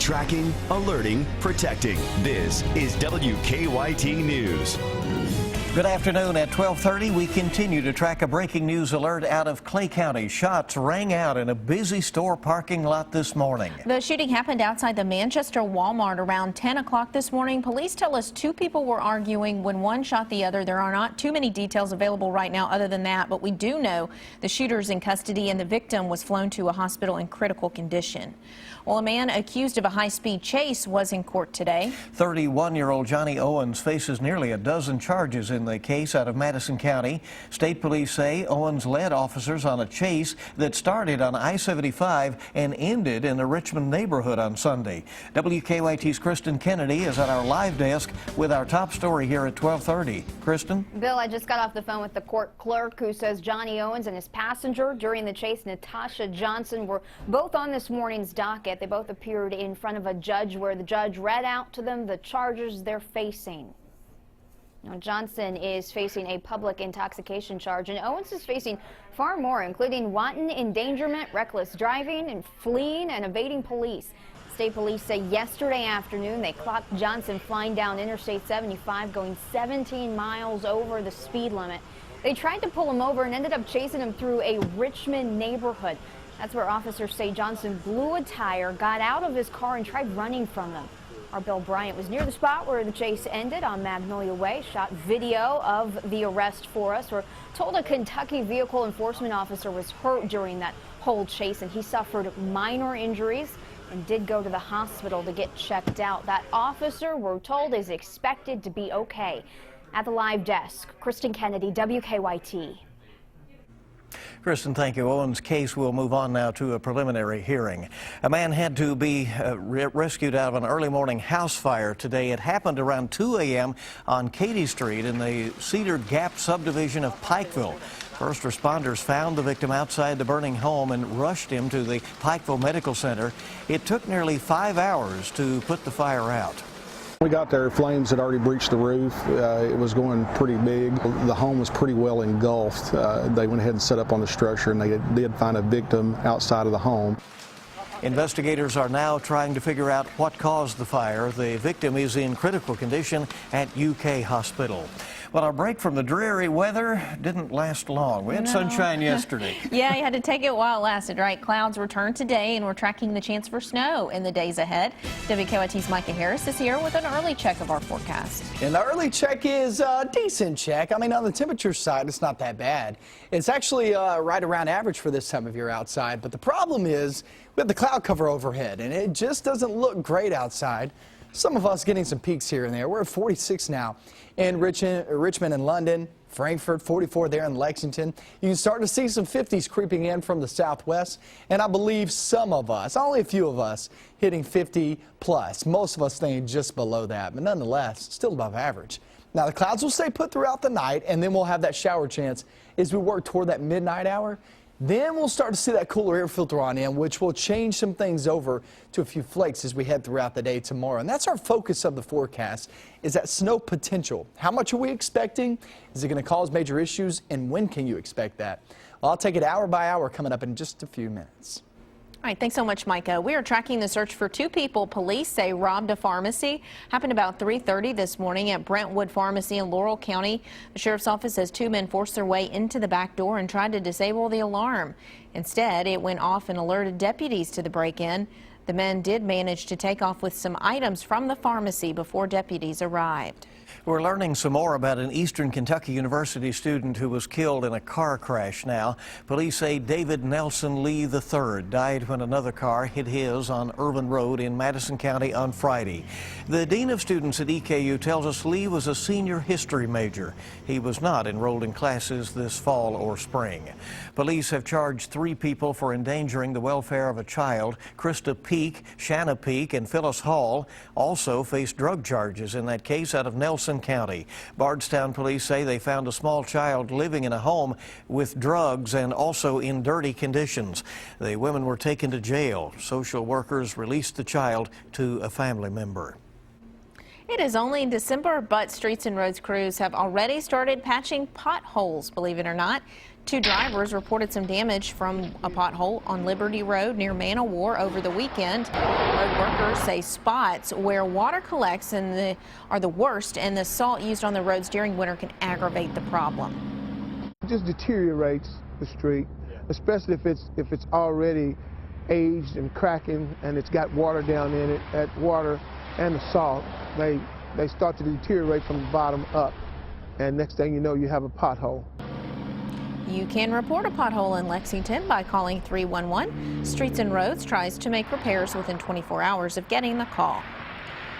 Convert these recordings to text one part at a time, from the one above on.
Tracking, alerting, protecting. This is WKYT News. Good afternoon. At 12:30, we continue to track a breaking news alert out of Clay County. Shots rang out in a busy store parking lot this morning. The shooting happened outside the Manchester Walmart around 10 o'clock this morning. Police tell us two people were arguing when one shot the other. There are not too many details available right now other than that, but we do know the shooter's in custody and the victim was flown to a hospital in critical condition. Well, a man accused of a high-speed chase was in court today. 31-year-old Johnny Owens faces nearly a dozen charges in the case out of Madison County. State police say Owens led officers on a chase that started on I-75 and ended in the Richmond neighborhood on Sunday. WKYT's Kristen Kennedy is at our live desk with our top story here at 12:30. Kristen? Bill, I just got off the phone with the court clerk who says Johnny Owens and his passenger during the chase, Natasha Johnson, were both on this morning's docket. They both appeared in front of a judge where the judge read out to them the charges they're facing. Now, Johnson is facing a public intoxication charge, and Owens is facing far more, including wanton endangerment, reckless driving, and fleeing and evading police. State police say yesterday afternoon they clocked Johnson flying down Interstate 75, going 17 miles over the speed limit. They tried to pull him over and ended up chasing him through a Richmond neighborhood. That's where officers say Johnson blew a tire, got out of his car, and tried running from them. Our Bill Bryant was near the spot where the chase ended on Magnolia Way, shot video of the arrest for us. We're told a Kentucky vehicle enforcement officer was hurt during that whole chase, and he suffered minor injuries and did go to the hospital to get checked out. That officer, we're told, is expected to be okay. At the live desk, Kristen Kennedy, WKYT. Kristen, thank you. Owens' case will move on now to a preliminary hearing. A man had to be rescued out of an early morning house fire today. It happened around 2 a.m. on Katy Street in the Cedar Gap subdivision of Pikeville. First responders found the victim outside the burning home and rushed him to the Pikeville Medical Center. It took nearly 5 hours to put the fire out. We got there, flames had already breached the roof. It was going pretty big. The home was pretty well engulfed. They went ahead and set up on the structure, and they did find a victim outside of the home. Investigators are now trying to figure out what caused the fire. The victim is in critical condition at UK Hospital. Well, our break from the dreary weather didn't last long. We had sunshine yesterday. Yeah, you had to take it while it lasted, right? Clouds return today, and we're tracking the chance for snow in the days ahead. WKYT's Micah Harris is here with an early check of our forecast. And the early check is a decent check. I mean, on the temperature side, it's not that bad. It's actually right around average for this time of year outside. But the problem is we have the cloud cover overhead, and it just doesn't look great outside. Some of us getting some peaks here and there. We're at 46 now in Richmond and London, Frankfurt, 44 there in Lexington. You can start to see some 50s creeping in from the southwest, and I believe some of us, only a few of us, hitting 50 plus. Most of us staying just below that, but nonetheless, still above average. Now, the clouds will stay put throughout the night, and then we'll have that shower chance as we work toward that midnight hour. Then we'll start to see that cooler air filter on in, which will change some things over to a few flakes as we head throughout the day tomorrow. And that's our focus of the forecast, is that snow potential. How much are we expecting? Is it going to cause major issues? And when can you expect that? Well, I'll take it hour by hour coming up in just a few minutes. All right, thanks so much, Micah. We are tracking the search for two people police say robbed a pharmacy. Happened about 3:30 this morning at Brentwood Pharmacy in Laurel County. The sheriff's office says two men forced their way into the back door and tried to disable the alarm. Instead, it went off and alerted deputies to the break-in. The men did manage to take off with some items from the pharmacy before deputies arrived. We're learning some more about an Eastern Kentucky University student who was killed in a car crash now. Police say David Nelson Lee III died when another car hit his on Irvin Road in Madison County on Friday. The dean of students at EKU tells us Lee was a senior history major. He was not enrolled in classes this fall or spring. Police have charged 3 people for endangering the welfare of a child. Krista Peak, Shanna Peak, and Phyllis Hall also face drug charges in that case out of Nelson County. Bardstown police say they found a small child living in a home with drugs and also in dirty conditions. The women were taken to jail. Social workers released the child to a family member. It is only December, but Streets and Roads crews have already started patching potholes, believe it or not. 2 drivers reported some damage from a pothole on Liberty Road near Man-O-War over the weekend. Road workers say spots where water collects are the worst, and the salt used on the roads during winter can aggravate the problem. It just deteriorates the street, especially if it's already aged and cracking and it's got water down in it. That water and the salt, they start to deteriorate from the bottom up, and next thing you know, you have a pothole. You can report a pothole in Lexington by calling 311. Streets and Roads tries to make repairs within 24 hours of getting the call.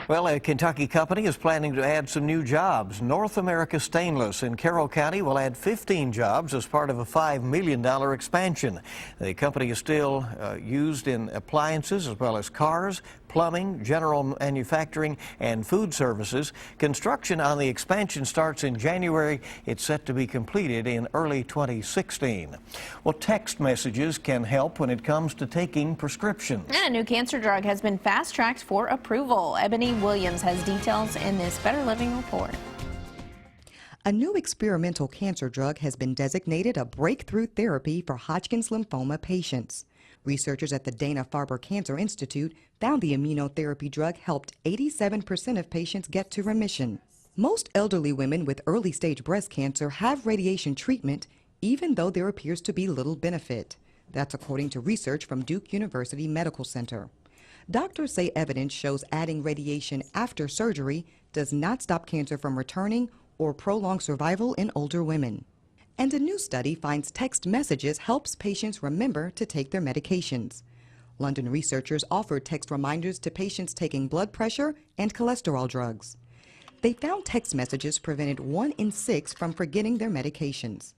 Well, a Kentucky company is planning to add some new jobs. North America Stainless in Carroll County will add 15 jobs as part of a $5 million expansion. The company is still used in appliances as well as cars, plumbing, general manufacturing, and food services. Construction on the expansion starts in January. It's set to be completed in early 2016. Well, text messages can help when it comes to taking prescriptions. And a new cancer drug has been fast-tracked for approval. Ebony Williams has details in this Better Living report. A new experimental cancer drug has been designated a breakthrough therapy for Hodgkin's lymphoma patients. Researchers at the Dana-Farber Cancer Institute found the immunotherapy drug helped 87% of patients get to remission. Most elderly women with early-stage breast cancer have radiation treatment, even though there appears to be little benefit. That's according to research from Duke University Medical Center. Doctors say evidence shows adding radiation after surgery does not stop cancer from returning or prolong survival in older women. And a new study finds text messages helps patients remember to take their medications. London researchers offered text reminders to patients taking blood pressure and cholesterol drugs. They found text messages prevented 1 in 6 from forgetting their medications.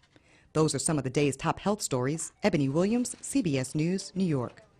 Those are some of the day's top health stories. Ebony Williams, CBS News, New York.